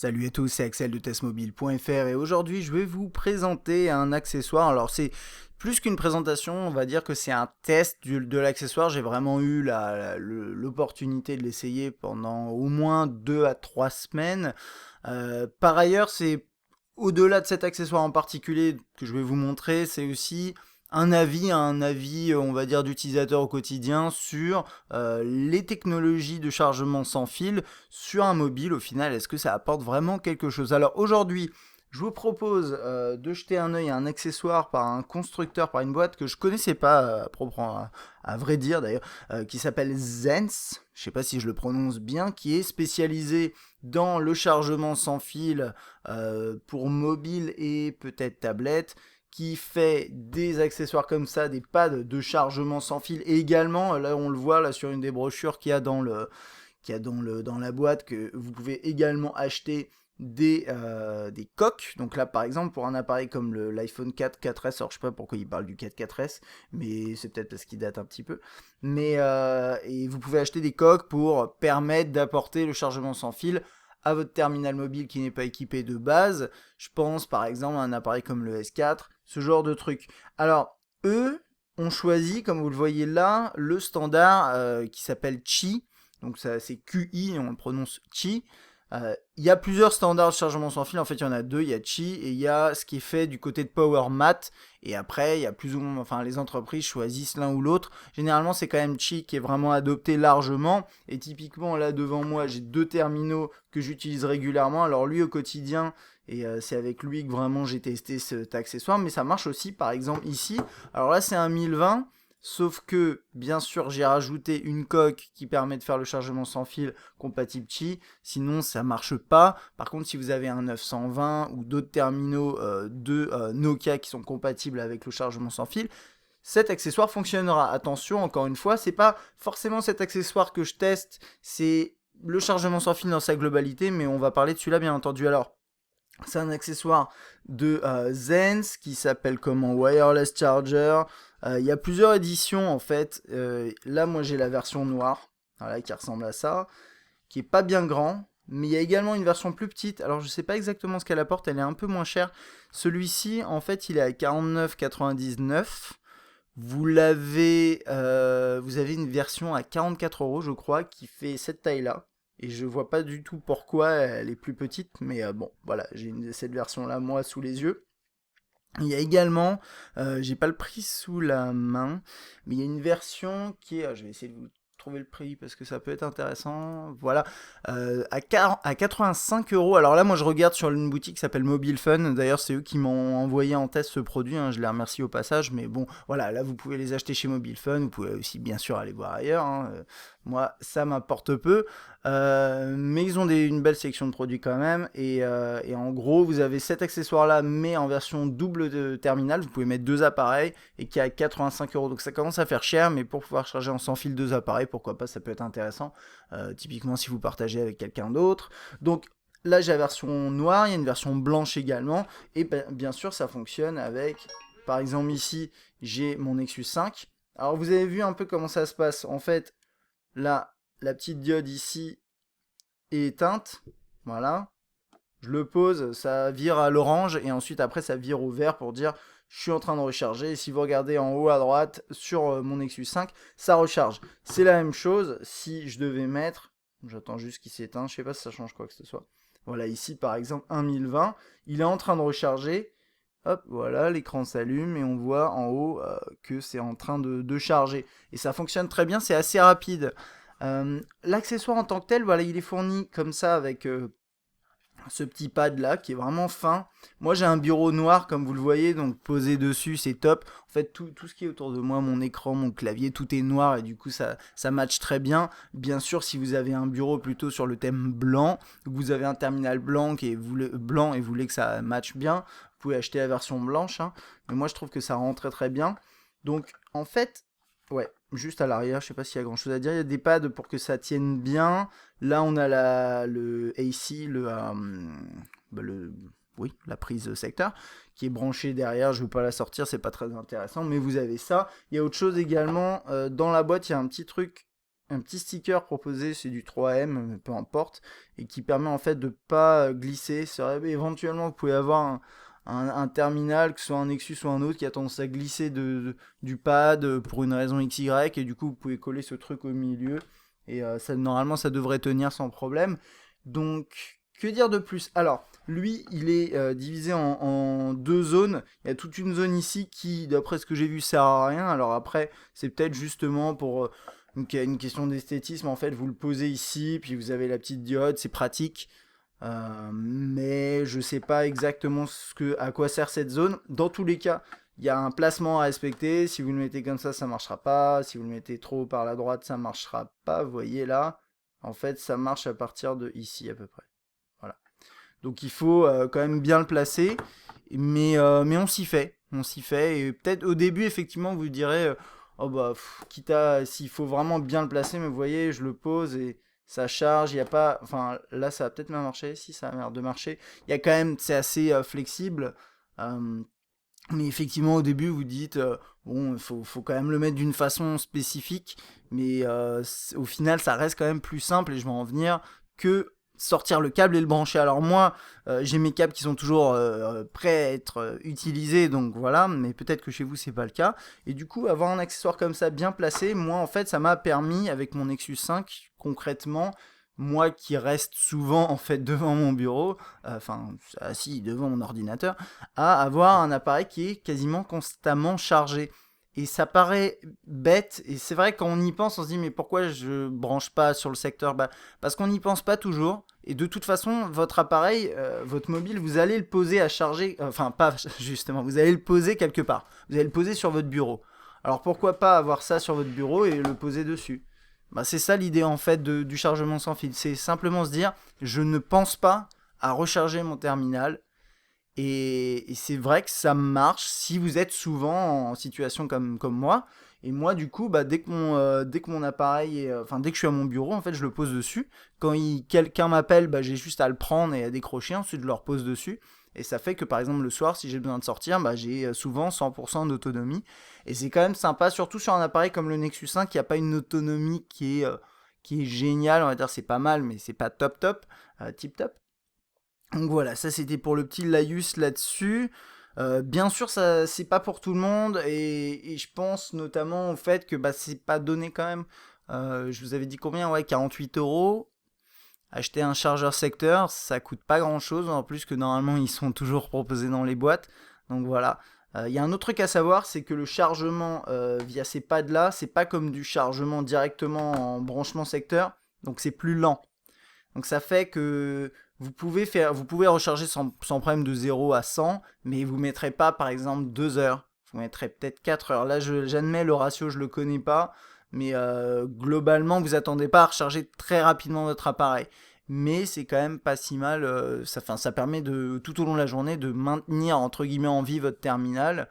Salut à tous, c'est Axel de testmobile.fr et aujourd'hui je vais vous présenter un accessoire. Alors c'est plus qu'une présentation, on va dire que c'est un test de l'accessoire. J'ai vraiment eu l'opportunité de l'essayer pendant au moins 2 à 3 semaines. Par ailleurs, c'est au-delà de cet accessoire en particulier que je vais vous montrer, c'est aussi un avis, on va dire, d'utilisateur au quotidien sur les technologies de chargement sans fil sur un mobile. Au final, est-ce que ça apporte vraiment quelque chose? Alors aujourd'hui, je vous propose de jeter un œil à un accessoire par un constructeur, par une boîte que je connaissais pas, à vrai dire d'ailleurs, qui s'appelle Zense. Je sais pas si je le prononce bien, qui est spécialisé dans le chargement sans fil pour mobile et peut-être tablette, qui fait des accessoires comme ça, des pads de chargement sans fil, et également, là on le voit là sur une des brochures dans la boîte, que vous pouvez également acheter des coques. Donc là par exemple pour un appareil comme l'iPhone 4 4S, alors je sais pas pourquoi il parle du 4 4S, mais c'est peut-être parce qu'il date un petit peu, mais et vous pouvez acheter des coques pour permettre d'apporter le chargement sans fil à votre terminal mobile qui n'est pas équipé de base. Je pense par exemple à un appareil comme le S4, ce genre de truc. Alors eux ont choisi, comme vous le voyez là, le standard qui s'appelle Qi. Donc ça c'est QI, on le prononce Qi. Il y a plusieurs standards de chargement sans fil, en fait il y en a deux, il y a Qi et il y a ce qui est fait du côté de PowerMat, et après il y a plus ou moins, enfin les entreprises choisissent l'un ou l'autre. Généralement c'est quand même Qi qui est vraiment adopté largement, et typiquement là devant moi j'ai deux terminaux que j'utilise régulièrement. Alors lui au quotidien, et c'est avec lui que vraiment j'ai testé cet accessoire, mais ça marche aussi par exemple ici. Alors là c'est un 1020, sauf que, bien sûr, j'ai rajouté une coque qui permet de faire le chargement sans fil compatible Qi, sinon ça marche pas. Par contre, si vous avez un 920 ou d'autres terminaux de Nokia qui sont compatibles avec le chargement sans fil, cet accessoire fonctionnera. Attention, encore une fois, c'est pas forcément cet accessoire que je teste, c'est le chargement sans fil dans sa globalité, mais on va parler de celui-là bien entendu. Alors, c'est un accessoire de Zense qui s'appelle comment, Wireless Charger. Il y a plusieurs éditions en fait. Là, moi j'ai la version noire, voilà, qui ressemble à ça, qui est pas bien grand. Mais il y a également une version plus petite. Alors je sais pas exactement ce qu'elle apporte, elle est un peu moins chère. Celui-ci, en fait, il est à 49,99. Vous avez une version à 44 € je crois, qui fait cette taille-là. Et je vois pas du tout pourquoi elle est plus petite, mais bon, voilà, cette version-là, moi, sous les yeux. Il y a également, j'ai pas le prix sous la main, mais il y a une version qui est, je vais essayer de vous trouver le prix parce que ça peut être intéressant. Voilà, à 85 €. Alors là, moi, je regarde sur une boutique qui s'appelle Mobile Fun. D'ailleurs, c'est eux qui m'ont envoyé en test ce produit, hein. Je les remercie au passage. Mais bon, voilà, là, vous pouvez les acheter chez Mobile Fun. Vous pouvez aussi, bien sûr, aller voir ailleurs, hein. Moi, ça m'importe peu. Mais ils ont une belle sélection de produits quand même. Et en gros, vous avez cet accessoire-là, mais en version double de terminal. Vous pouvez mettre deux appareils et qui est à 85 €. Donc ça commence à faire cher, mais pour pouvoir charger en sans fil deux appareils, pourquoi pas, ça peut être intéressant. Typiquement si vous partagez avec quelqu'un d'autre. Donc là, j'ai la version noire, il y a une version blanche également. Et bien sûr, ça fonctionne avec, par exemple ici, j'ai mon Nexus 5. Alors vous avez vu un peu comment ça se passe. En fait, là, la petite diode ici est éteinte. Voilà. Je le pose, ça vire à l'orange et ensuite après ça vire au vert pour dire je suis en train de recharger. Et si vous regardez en haut à droite sur mon Nexus 5, ça recharge. C'est la même chose si je devais mettre, j'attends juste qu'il s'éteint, je sais pas si ça change quoi que ce soit. Voilà, ici par exemple un 1020, il est en train de recharger. Hop, voilà, l'écran s'allume et on voit en haut que c'est en train de charger. Et ça fonctionne très bien, c'est assez rapide. L'accessoire en tant que tel, voilà, il est fourni comme ça avec ce petit pad là qui est vraiment fin. Moi j'ai un bureau noir comme vous le voyez, donc posé dessus c'est top. En fait tout ce qui est autour de moi, mon écran, mon clavier, tout est noir et du coup ça match très bien. Bien sûr si vous avez un bureau plutôt sur le thème blanc, vous avez un terminal blanc et vous voulez que ça matche bien, vous pouvez acheter la version blanche, hein. Mais moi je trouve que ça rend très très bien. Donc en fait, ouais, juste à l'arrière, je sais pas s'il y a grand chose à dire, il y a des pads pour que ça tienne bien. Là, on a le AC, oui, la prise secteur, qui est branchée derrière. Je ne veux pas la sortir, c'est pas très intéressant, mais vous avez ça. Il y a autre chose également. Dans la boîte, il y a un petit truc un petit sticker proposé, c'est du 3M, peu importe, et qui permet en fait de pas glisser. Éventuellement, vous pouvez avoir un terminal, que ce soit un Nexus ou un autre, qui a tendance à glisser du pad pour une raison XY, et du coup, vous pouvez coller ce truc au milieu, et normalement, ça devrait tenir sans problème. Donc, que dire de plus? Alors, lui, il est divisé en deux zones. Il y a toute une zone ici qui, d'après ce que j'ai vu, sert à rien. Alors après, c'est peut-être justement pour une question d'esthétisme. En fait, vous le posez ici, puis vous avez la petite diode, c'est pratique. Mais je sais pas exactement à quoi sert cette zone. Dans tous les cas, il y a un placement à respecter. Si vous le mettez comme ça marchera pas. Si vous le mettez trop par la droite, ça marchera pas. Vous voyez là, en fait, ça marche à partir de ici à peu près. Voilà. Donc il faut quand même bien le placer. Mais on s'y fait. On s'y fait. Et peut-être au début, effectivement, vous direz oh bah, quitte à s'il faut vraiment bien le placer, mais vous voyez, je le pose et ça charge. Il y a pas. Enfin, là, ça va peut-être bien marcher. Si, ça a l'air de marcher. Il y a quand même. C'est assez flexible. Euh, mais effectivement, au début, vous dites bon, faut quand même le mettre d'une façon spécifique. Mais au final, ça reste quand même plus simple, et je vais en venir, que sortir le câble et le brancher. Alors moi, j'ai mes câbles qui sont toujours prêts à être utilisés, donc voilà, mais peut-être que chez vous c'est pas le cas. Et du coup, avoir un accessoire comme ça bien placé, moi en fait, ça m'a permis avec mon Nexus 5, concrètement, moi qui reste souvent en fait devant mon bureau, assis devant mon ordinateur, à avoir un appareil qui est quasiment constamment chargé. Et ça paraît bête, et c'est vrai quand on y pense, on se dit mais pourquoi je branche pas sur le secteur? Parce qu'on n'y pense pas toujours, et de toute façon, votre appareil, votre mobile, vous allez le poser à charger, enfin pas justement, vous allez le poser quelque part, vous allez le poser sur votre bureau. Alors pourquoi pas avoir ça sur votre bureau et le poser dessus? C'est ça l'idée en fait du chargement sans fil, c'est simplement se dire, je ne pense pas à recharger mon terminal. Et c'est vrai que ça marche si vous êtes souvent en situation comme moi. Et moi, du coup, dès que mon appareil dès que je suis à mon bureau, en fait, je le pose dessus. Quand quelqu'un m'appelle, j'ai juste à le prendre et à décrocher. Ensuite, je le repose dessus. Et ça fait que, par exemple, le soir, si j'ai besoin de sortir, j'ai souvent 100% d'autonomie. Et c'est quand même sympa, surtout sur un appareil comme le Nexus 5, qui n'a pas une autonomie qui est géniale. On va dire, c'est pas mal, mais c'est pas top, tip top. Donc voilà, ça c'était pour le petit laïus là-dessus. Bien sûr, ça c'est pas pour tout le monde, et je pense notamment au fait que c'est pas donné quand même. Je vous avais dit combien? Ouais, 48 €. Acheter un chargeur secteur, ça coûte pas grand-chose, en plus que normalement ils sont toujours proposés dans les boîtes. Donc voilà. Il y a un autre truc à savoir, c'est que le chargement via ces pads-là, c'est pas comme du chargement directement en branchement secteur, donc c'est plus lent. Donc ça fait que vous pouvez recharger sans problème de 0 à 100, mais vous ne mettrez pas par exemple 2 heures, vous mettrez peut-être 4 heures. Là j'admets le ratio, je le connais pas, mais globalement vous attendez pas à recharger très rapidement votre appareil. Mais c'est quand même pas si mal, ça permet tout au long de la journée de maintenir entre guillemets en vie votre terminal.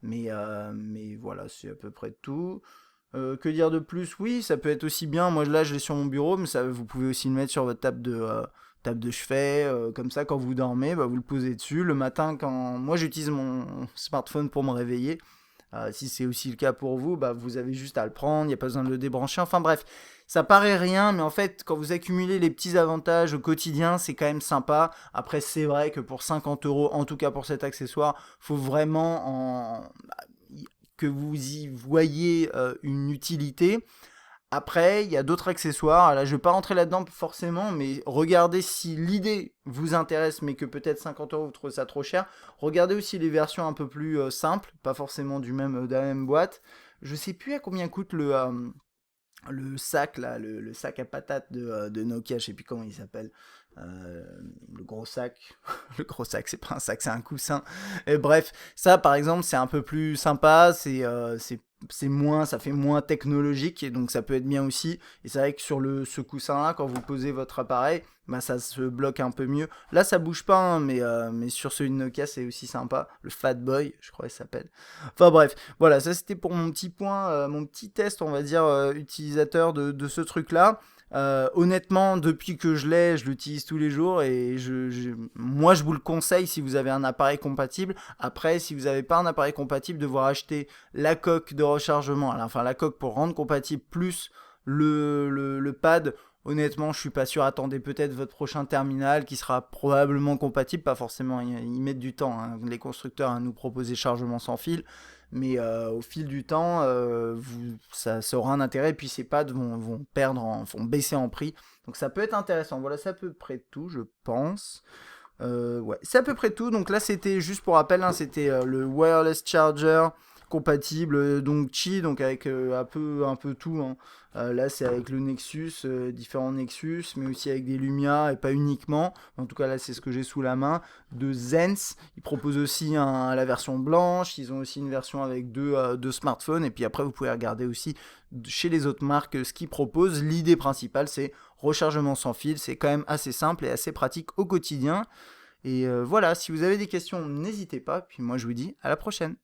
Mais voilà, c'est à peu près tout. Que dire de plus? Oui, ça peut être aussi bien. Moi, là, je l'ai sur mon bureau, mais vous pouvez aussi le mettre sur votre table de chevet. Comme ça, quand vous dormez, vous le posez dessus. Le matin, moi, j'utilise mon smartphone pour me réveiller. Si c'est aussi le cas pour vous, vous avez juste à le prendre. Il n'y a pas besoin de le débrancher. Enfin bref, ça paraît rien, mais en fait, quand vous accumulez les petits avantages au quotidien, c'est quand même sympa. Après, c'est vrai que pour 50 €, en tout cas pour cet accessoire, faut vraiment que vous y voyez une utilité. Après, il y a d'autres accessoires. Là, je ne vais pas rentrer là-dedans forcément, mais regardez si l'idée vous intéresse, mais que peut-être 50 € vous trouvez ça trop cher. Regardez aussi les versions un peu plus simples, pas forcément de la même boîte. Je sais plus à combien coûte le sac là, le sac à patates de Nokia, je sais plus comment il s'appelle. Le gros sac, le gros sac, c'est pas un sac, c'est un coussin. Et bref, ça par exemple, c'est un peu plus sympa, c'est moins, ça fait moins technologique, et donc ça peut être bien aussi. Et c'est vrai que sur ce coussin-là, quand vous posez votre appareil, ça se bloque un peu mieux. Là, ça bouge pas, hein, mais sur celui de Nokia, c'est aussi sympa. Le Fat Boy, je crois qu'il s'appelle. Enfin bref, voilà, ça c'était pour mon petit point, mon petit test, on va dire, utilisateur de ce truc-là. Honnêtement, depuis que je l'utilise tous les jours, et moi je vous le conseille si vous avez un appareil compatible. Après, si vous n'avez pas un appareil compatible, devoir acheter la coque de rechargement, enfin la coque pour rendre compatible plus Le pad, honnêtement, je suis pas sûr. Attendez peut-être votre prochain terminal qui sera probablement compatible. Pas forcément, ils mettent du temps, hein, les constructeurs, à nous proposer chargement sans fil. Mais au fil du temps, ça aura un intérêt. Et puis ces pads vont baisser en prix. Donc ça peut être intéressant. Voilà, c'est à peu près tout, je pense. Ouais, c'est à peu près tout. Donc là, c'était juste pour rappel, hein, c'était le wireless charger compatible donc Qi, donc avec un peu tout, hein. Là, c'est avec le Nexus, différents Nexus, mais aussi avec des Lumia et pas uniquement. En tout cas, là, c'est ce que j'ai sous la main. De Zense, ils proposent aussi la version blanche. Ils ont aussi une version avec deux smartphones. Et puis après, vous pouvez regarder aussi chez les autres marques ce qu'ils proposent. L'idée principale, c'est rechargement sans fil. C'est quand même assez simple et assez pratique au quotidien. Et voilà, si vous avez des questions, n'hésitez pas. Puis moi, je vous dis à la prochaine.